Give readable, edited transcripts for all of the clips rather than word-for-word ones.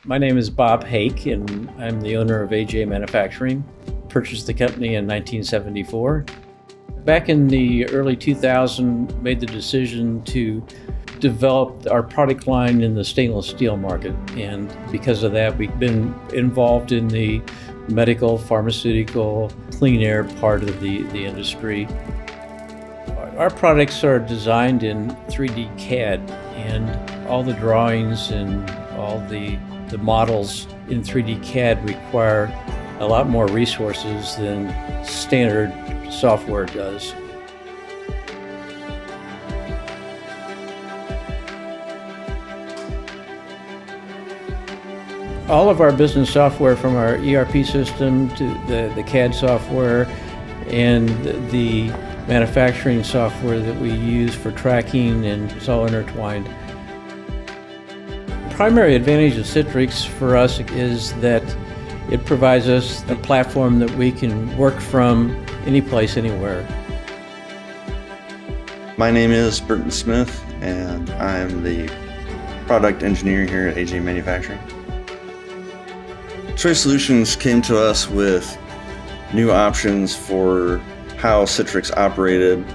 My name is Bob Hake, and I'm the owner of AJ Manufacturing. Purchased the company in 1974. Back in the early 2000s, made the decision to develop our product line in the stainless steel market. And because of that, we've been involved in the medical, pharmaceutical, clean air part of the industry. Our products are designed in 3D CAD, and all the drawings and all the models in 3D CAD require a lot more resources than standard software does. All of our business software, from our ERP system to the CAD software and the manufacturing software that we use for tracking, and it's all intertwined. The primary advantage of Citrix for us is that it provides us a platform that we can work from any place, anywhere. My name is Burton Smith, and I'm the product engineer here at AJ Manufacturing. Choice Solutions came to us with new options for how Citrix operated,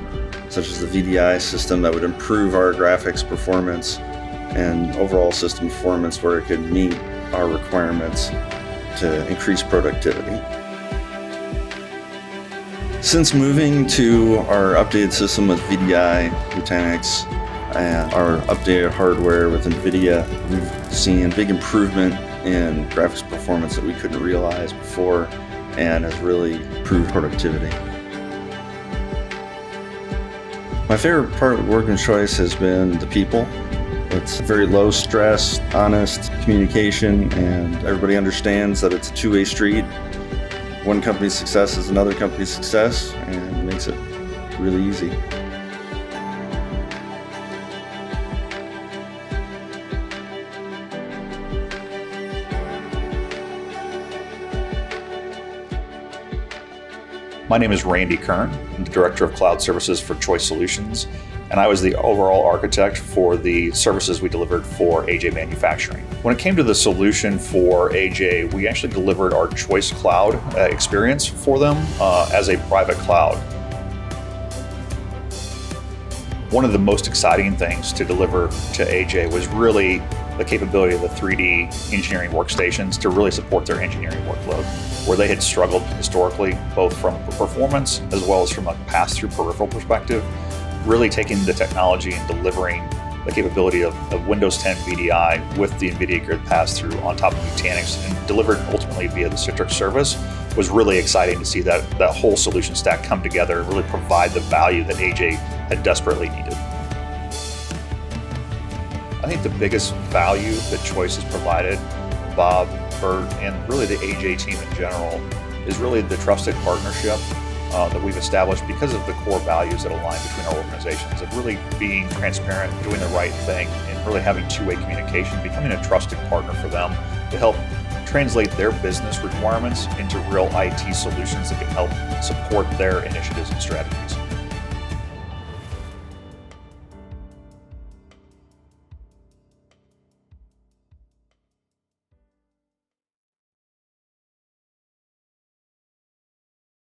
such as the VDI system that would improve our graphics performance and overall system performance, where it could meet our requirements to increase productivity. Since moving to our updated system with VDI, Nutanix, and our updated hardware with NVIDIA, we've seen big improvement in graphics performance that we couldn't realize before, and has really improved productivity. My favorite part of working Choice has been the people. It's very low stress, honest communication, and everybody understands that it's a two-way street. One company's success is another company's success, and it makes it really easy. My name is Randy Kern. I'm the Director of Cloud Services for Choice Solutions, and I was the overall architect for the services we delivered for AJ Manufacturing. When it came to the solution for AJ, we actually delivered our Choice Cloud experience for them as a private cloud. One of the most exciting things to deliver to AJ was really the capability of the 3D engineering workstations to really support their engineering workload, where they had struggled historically, both from performance as well as from a pass-through peripheral perspective. Really taking the technology and delivering the capability of Windows 10 VDI with the NVIDIA Grid pass-through on top of Nutanix and delivered ultimately via the Citrix service was really exciting to see that whole solution stack come together and really provide the value that AJ had desperately needed. I think the biggest value that Choice has provided, Bob, Bert, and really the AJ team in general, is really the trusted partnership that we've established because of the core values that align between our organizations, of really being transparent, doing the right thing, and really having two-way communication, becoming a trusted partner for them to help translate their business requirements into real IT solutions that can help support their initiatives and strategies.